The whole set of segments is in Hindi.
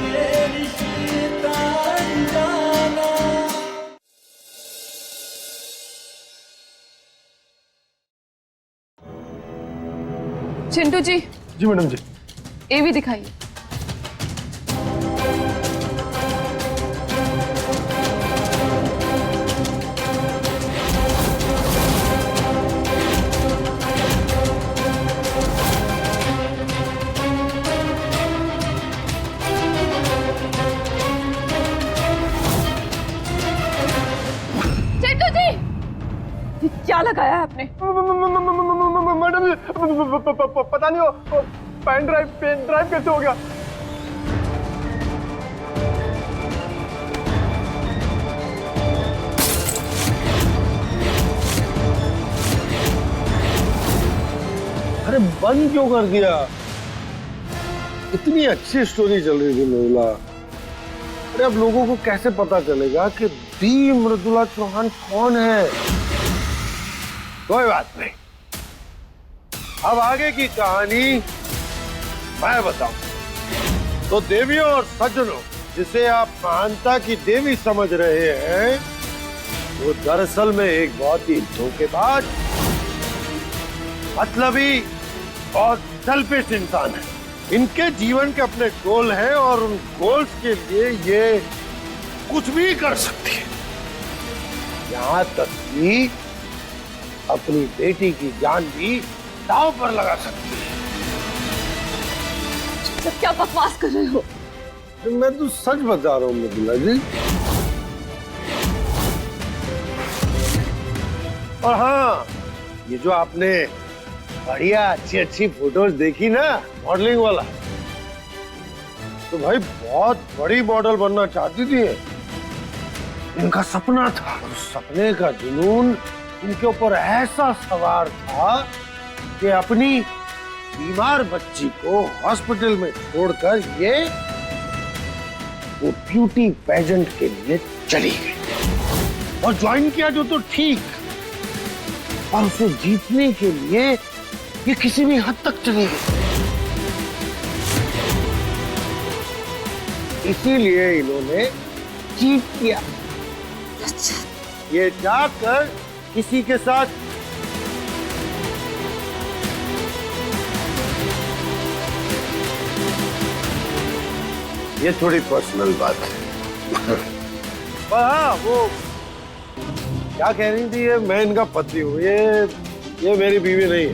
ये रिश्ता अनजाना। चिंटू जी। जी मैडम जी। ये भी दिखाइए। चिंटू जी, ये क्या लगाया है आपने? मैडम जी पता नहीं वो पेन ड्राइव कैसे हो गया। अरे बंद क्यों कर दिया? इतनी अच्छी स्टोरी चल रही थी मृदुला। अरे अब लोगों को कैसे पता चलेगा कि दी मृदुला चौहान कौन है? कोई बात नहीं, अब आगे की कहानी मैं बताऊं। तो देवियों और सज्जनों, जिसे आप महानता की देवी समझ रहे हैं, वो दरअसल में एक बहुत ही धोखेबाज, मतलबी और सेल्फिश इंसान है। इनके जीवन के अपने गोल हैं और उन गोल्स के लिए ये कुछ भी कर सकती है, यहाँ तक कि अपनी बेटी की जान भी दांव पर लगा सकती है। सब क्या बकवास कर रहे हो? मैं तो सच बता रहा हूँ मृदुला जी। और हाँ, ये जो आपने बढ़िया अच्छी फोटोज देखी ना मॉडलिंग वाला, तो भाई बहुत बड़ी मॉडल बनना चाहती थी। इनका सपना था, उस सपने का जुनून इनके ऊपर ऐसा सवार था कि अपनी बीमार बच्ची को हॉस्पिटल में छोड़कर ये वो ब्यूटी पेजेंट के लिए चली गई और ज्वाइन किया जो तो ठीक, और उसे जीतने के लिए ये किसी भी हद तक चली गई। इसीलिए इन्होंने चीट किया। अच्छा। ये जाकर किसी के साथ ये थोड़ी पर्सनल बात है। हाँ, वो क्या कह रही थी, ये मैं इनका पति हूँ, ये मेरी बीवी नहीं है।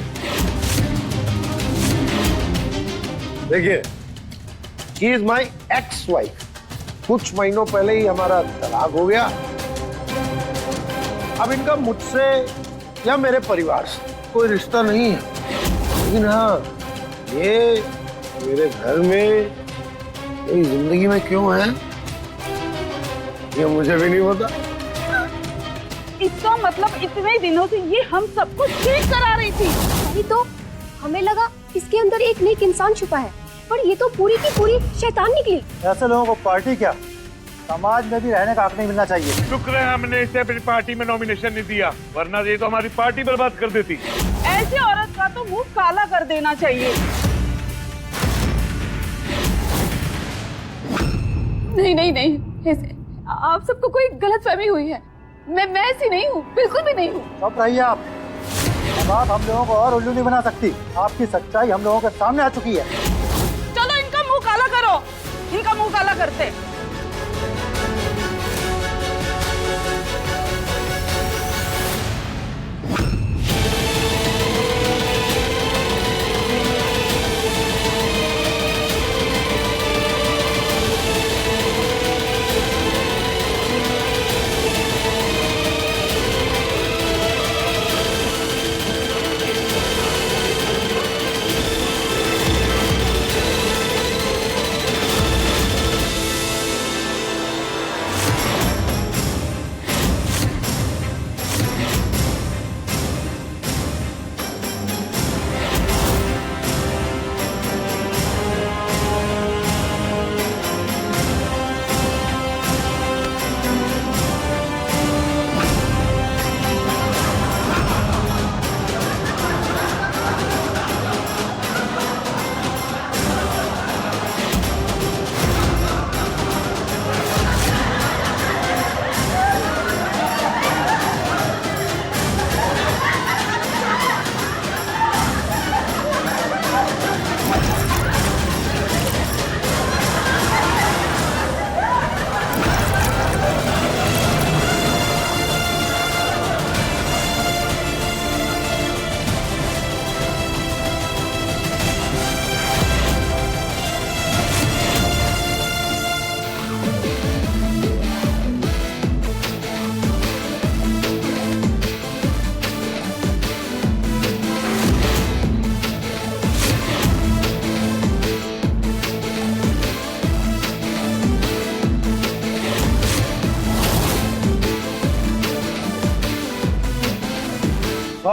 देखिए, she is my ex wife. कुछ महीनों पहले ही हमारा तलाक हो गया। अब इनका मुझसे या मेरे परिवार से कोई रिश्ता नहीं है, लेकिन हाँ, ये मेरे घर में, मेरी जिंदगी में क्यों है ये मुझे भी नहीं पता। इसका मतलब इतने दिनों से ये हम सबको चीट करा रही थी। नहीं तो हमें लगा इसके अंदर एक नेक इंसान छुपा है, पर ये तो पूरी की पूरी शैतान निकली। ऐसे लोगों को पार्टी क्या, समाज में भी रहने का हक नहीं मिलना चाहिए। शुक्र है हमने इसे अपनी पार्टी में नॉमिनेशन नहीं दिया, वरना ये तो हमारी पार्टी बर्बाद कर देती। ऐसी औरत का तो मुंह काला कर देना चाहिए। नहीं नहीं नहीं, आप सबको कोई गलतफहमी हुई है। मैं ऐसी नहीं हूँ, बिल्कुल भी नहीं हूँ। चुप रहिए आप। अब आप हम लोगों को और उल्लू नहीं बना सकती। आपकी सच्चाई हम लोगों के सामने आ चुकी है। चलो इनका मुंह काला करो, इनका मुंह काला करते।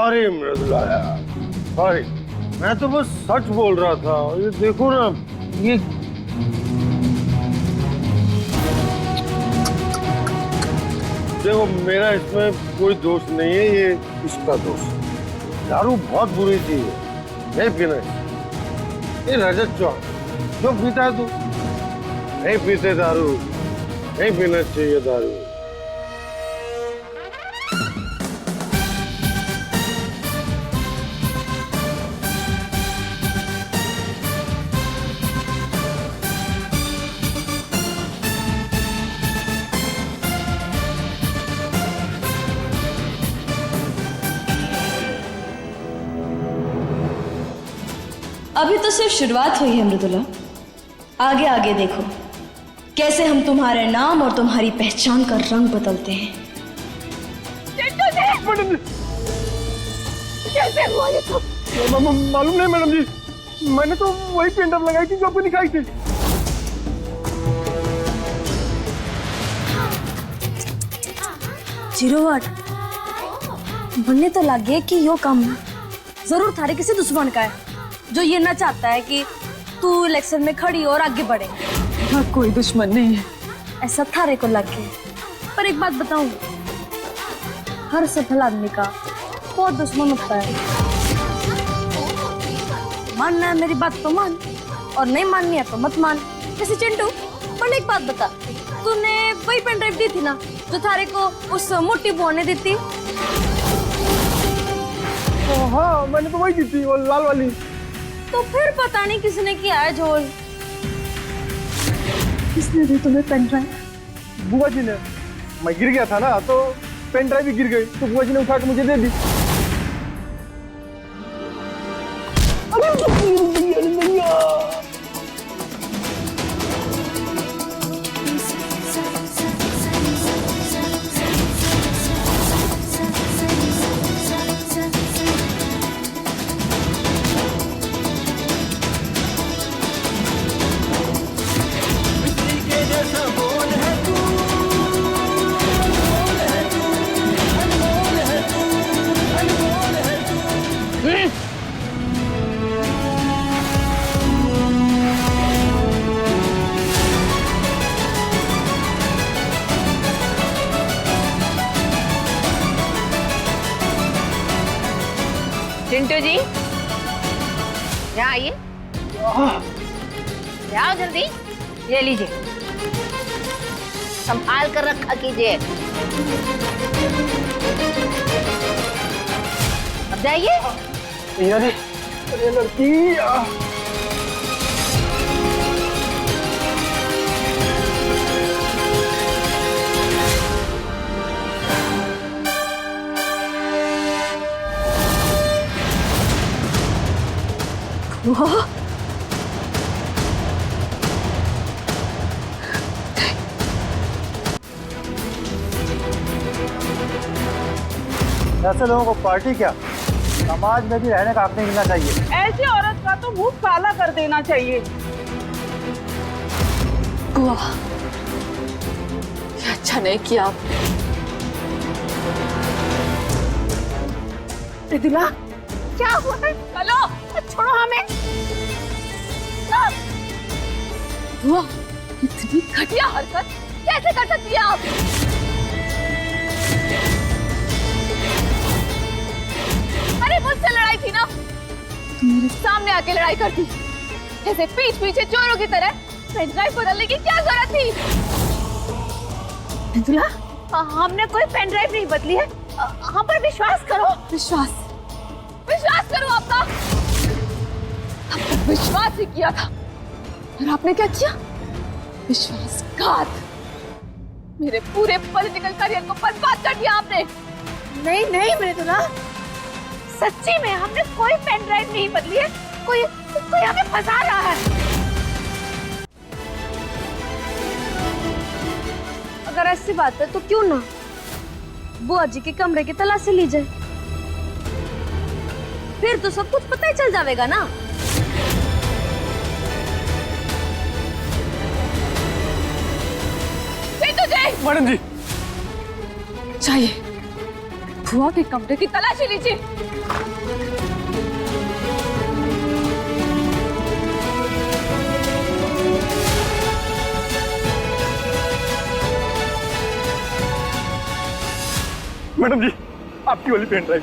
सॉरी मृदुला यार, सॉरी। मैं तो बस सच बोल रहा था। ये देखो ना, ये देखो, मेरा इसमें कोई दोष नहीं है, ये इसका दोष है। दारू बहुत बुरी चीज है, नहीं पीना है। ये रजत चौक जो पीता है तू, नहीं पीते दारू, नहीं पीना चाहिए दारू। अभी तो सिर्फ शुरुआत हुई है मृदुला, आगे आगे देखो कैसे हम तुम्हारे नाम और तुम्हारी पहचान का रंग बदलते हैं। कैसे हुआ ये सब? मालूम नहीं मैडम जी, मैंने तो वही पेंट अप लगाई थी जो आपको दिखाई थी। जीरोवाट बनने तो लगे कि यो काम जरूर थारे किसी दुश्मन का है जो ये ना चाहता है कि तू इलेक्शन में खड़ी और आगे बढ़े। हाँ, कोई दुश्मन नहीं है। ऐसा थारे को लगे। पर एक बात बताऊं, हर सफल आदमी का बहुत दुश्मन होता है। मानना है मेरी बात तो मान, और नहीं माननी है तो मत मान। जैसे चिंटू, पर एक बात बता, तूने वही पेन ड्राइव दी थी ना जो थारे को उस मोटी बुआ ने दी थी? हाँ, मैंने तो वही दी थी, वो लाल वाली। तो फिर पता नहीं किसने किया है झोल। किसने दी तुम्हें पेन ड्राइव? बुआ जी ने। मैं गिर गया था ना, तो पेन ड्राइव भी गिर गई, तो बुआ जी ने उठा के मुझे दे दी। चिंटू जी, यहाँ आइए। आओ जल्दी, ये लीजिए, संभाल कर रखा कीजिए। अब जाइए। ये लड़की ऐसे लोगों को पार्टी क्या, समाज में भी रहने का हक नहीं मिलना चाहिए। ऐसी औरत का तो मुंह काला कर देना चाहिए। बुआ, ये अच्छा नहीं किया आपने। मृदुला, क्या हुआ है? चलो, छोड़ो हमें। बुआ, इतनी घटिया हरकत कैसे कर सकती है आप? अरे मुझसे लड़ाई थी ना, तुम मेरे सामने आके लड़ाई करती। ऐसे पीछ पीछे चोरों की तरह पेन ड्राइव बदलने की क्या जरूरत थी? मृदुला, हमने कोई पेन ड्राइव नहीं बदली है, हम पर विश्वास करो। विश्वास करो आपका। आपको विश्वास ही किया था, और आपने क्या किया? विश्वासघात। मेरे पूरे पॉलिटिकल करियर को बर्बाद कर दिया आपने। नहीं नहीं मृदुला, सच्ची में हमने कोई पेन ड्राइव नहीं बदली है। कोई हमें फंसा रहा है। अगर ऐसी बात है तो क्यों ना बुआ जी के कमरे की तलाशी ली जाए, फिर तो सब कुछ पता ही चल जाएगा ना। तुझे मैडम जी चाहिए, बुआ के कमरे की तलाशी लीजिए। मैडम जी, आपकी वाली पेन ड्राइव।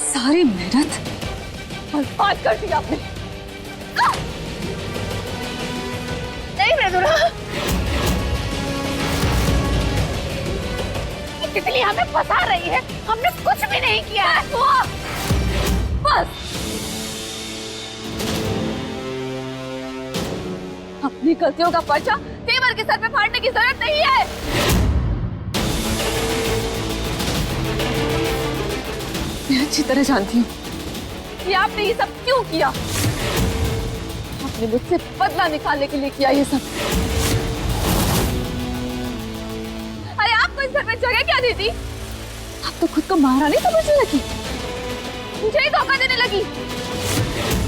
सारी मेहनत बर्बाद कर दी आपने। नहीं मृदुला, ये तितली हमें फंसा रही है, हमने कुछ भी नहीं किया है। बस अपनी गलतियों का पर्चा तेवर के सर पे फाड़ने की जरूरत नहीं है। मैं अच्छी तरह जानती हूँ कि आपने ये सब क्यों किया। आपने मुझसे बदला निकालने के लिए किया ये सब। अरे आपको इस घर में जगह क्या दी थी? आप तो खुद को महारानी समझने लगी, मुझे ही धोखा देने लगी।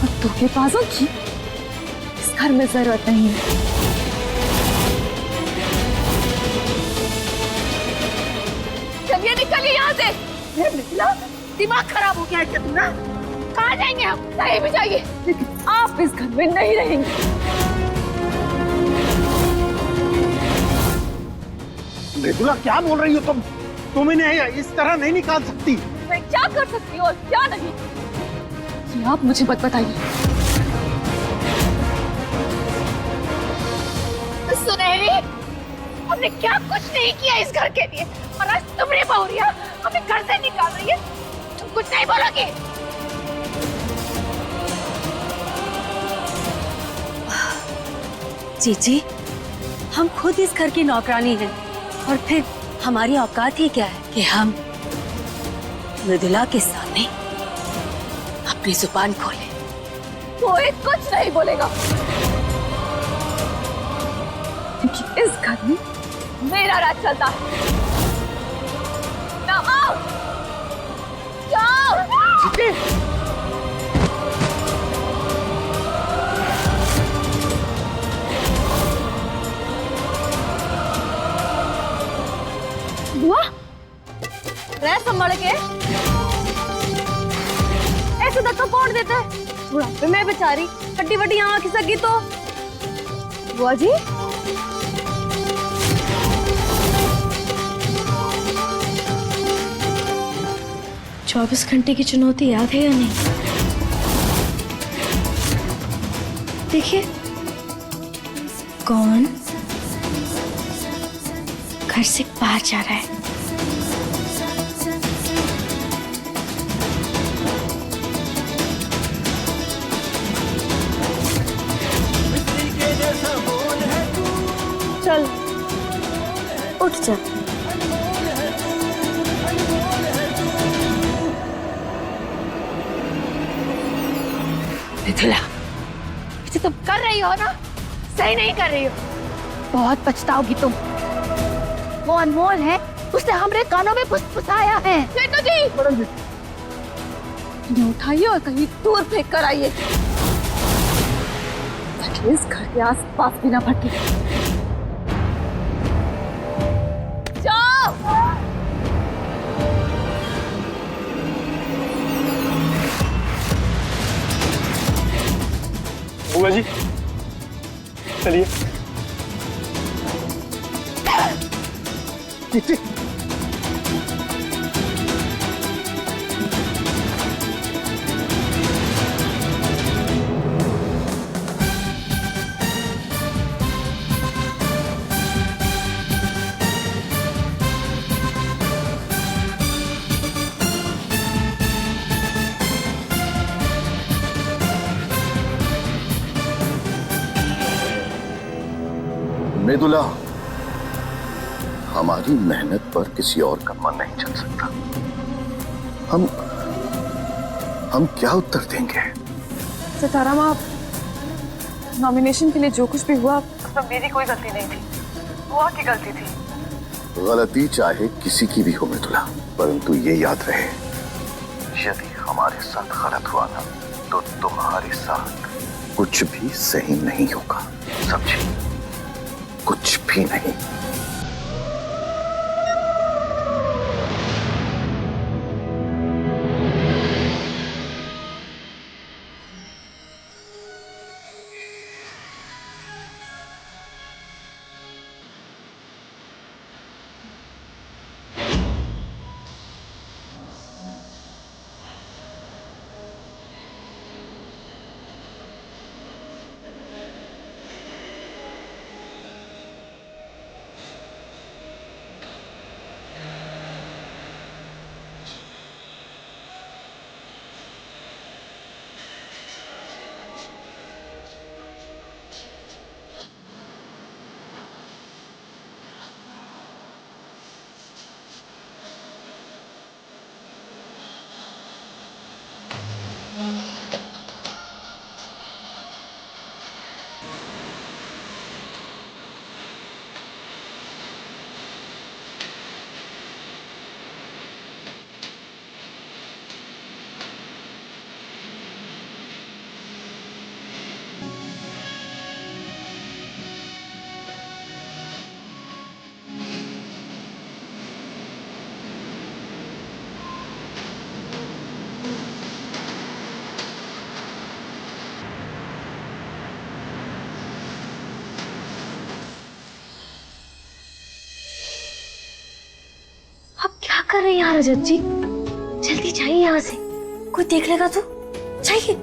और धोखेबाजों की इस घर में जरूरत नहीं है। चलिए निकलिए यहाँ से। दिमाग खराब हो गया है क्या तुम्हारा? कहाँ जाएंगे हम? कहीं भी जाइए, लेकिन आप इस घर में नहीं रहेंगे। मृदुला क्या बोल रही हो तुम इन्हें इस तरह नहीं निकाल सकती। मैं क्या कर सकती हूँ और क्या नहीं, ये आप मुझे मत बताइए। सुनहरी, हमने क्या कुछ नहीं किया इस घर के लिए, और आज तुमने बहुरिया हमें घर से निकाल रही है। तुम कुछ नहीं बोलोगे? जीजी, हम खुद इस घर की नौकरानी हैं, और फिर हमारी औकात ही क्या है कि हम मृदुला के सामने अपनी जुबान खोलें। कोई कुछ नहीं बोलेगा, क्योंकि इस घर में मेरा राज चलता है। Now out! जाओ! बुआ, रह संभाल के। ऐसे धक्का कौन देता है? बुढ़ापे में बेचारी हड्डी वड्डी यहाँ खिसक गई तो। बुआ जी, चौबीस घंटे की चुनौती याद है या नहीं? देखिए, कौन घर से बाहर जा रहा है। चल उठ जा। मिथिला, जो तुम कर रही हो ना, सही नहीं कर रही हो। बहुत पछताओगी तुम। वो अनमोल है, उसने हमारे कानों में फुसफुसाया है। सेठू जी, इन्हें उठाइए और कहीं दूर फेंक कर आइए, ताकि इस घर के आसपास भी ना भटके। जाओ। बुआ जी, चलिए। मृदुला, हमारी मेहनत पर किसी और का मन नहीं चल सकता। हम क्या उत्तर देंगे? सितारा माँ, नॉमिनेशन के लिए जो कुछ भी हुआ, उसमें मेरी कोई गलती नहीं थी, बुआ की गलती थी। गलती चाहे किसी की भी हो मृदुला, परंतु ये याद रहे, यदि हमारे साथ गलत हुआ ना, तो तुम्हारे साथ कुछ भी सही नहीं होगा, समझी? कुछ भी नहीं। कर रही हैं रजत जी? जल्दी जाइए यहाँ से, कोई देख लेगा तो। जाइए।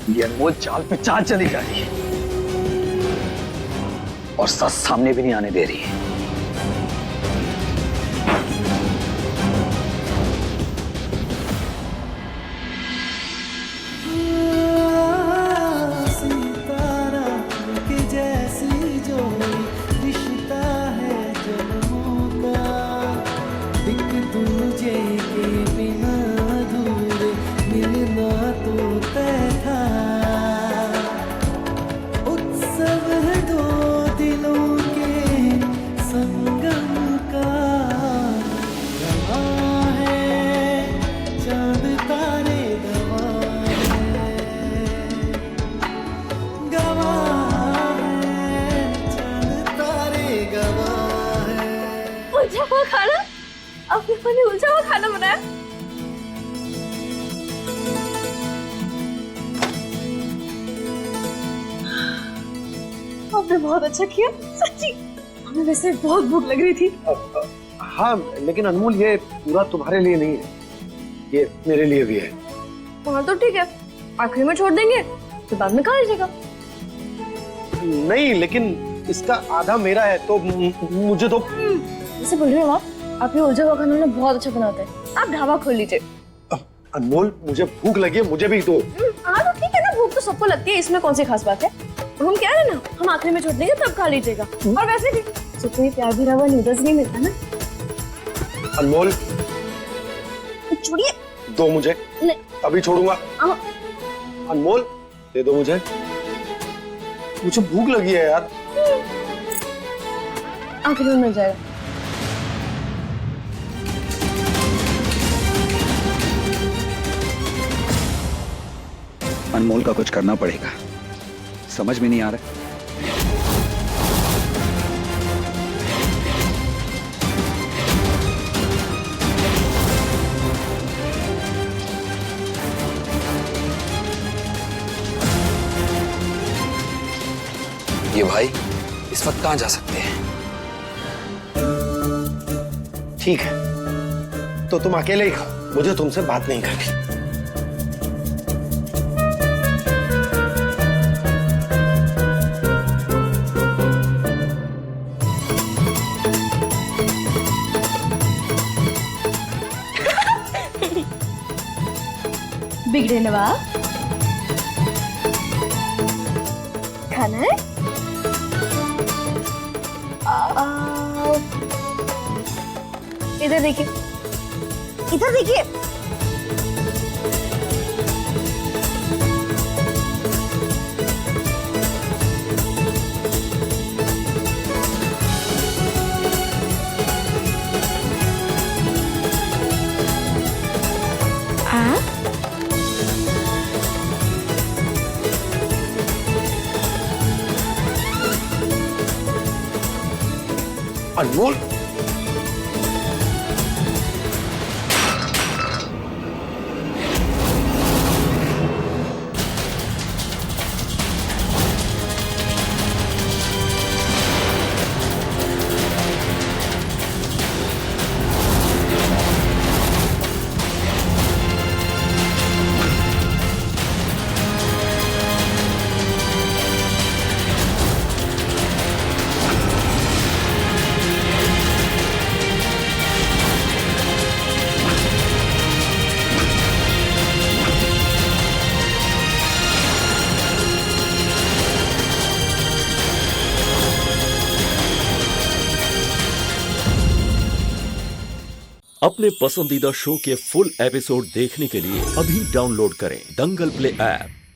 ये अनमोल चाल पे चाल चली जा रही है और सच सामने भी नहीं आने दे रही है। सितारा के जैसी जोड़ी रिश्ता है जन्मों का, एक दूजे के बिना अधूरे मिलना तो तय था। उत्सव है दो दिलों के संगम का, गवाह है चांद तारे, गवाह है चांद तारे, गवाह है। उलझा हुआ खाना? अपने मन ने उलझा हुआ खाना बनाया? आपने बहुत अच्छा किया, सच्ची। हमें वैसे बहुत भूख लग रही थी। हाँ, लेकिन अनमोल ये पूरा तुम्हारे लिए नहीं है, ये मेरे लिए भी है। हाँ तो ठीक है, आखिरी में छोड़ देंगे तो बाद में खा लीजिएगा। नहीं, लेकिन इसका आधा मेरा है तो मुझे तो। जैसे बोल रहे हो आप ये उलझा हुआ खाना ना बहुत अच्छा बनाते हैं। आप ढाबा खोल लीजिए। अनमोल मुझे भूख लगी है, मुझे भी दो। हाँ तो ठीक है ना, भूख तो सबको लगती है, इसमें कौन सी खास बात है। हम कह रहे हैं ना, हम आखिरी में छोड़ देंगे तब खा लीजिएगा। और वैसे भी जितनी प्यार भरा हुआ नूडल्स नहीं मिलता ना। अनमोल छोड़िए, दो मुझे। नहीं। अभी छोड़ूंगा। अनमोल दे दो मुझे, मुझे भूख लगी है यार। आखिरी में मिल जाएगा। अनमोल का कुछ करना पड़ेगा, समझ में नहीं आ रहा। ये भाई इस वक्त कहाँ जा सकते हैं? ठीक है, तो तुम अकेले ही खाओ, मुझे तुमसे बात नहीं करनी। बिगड़े नवाब, खाना है? इधर देखिए, इधर देखिए। अनमोल, अपने पसंदीदा शो के फुल एपिसोड देखने के लिए अभी डाउनलोड करें दंगल प्ले ऐप।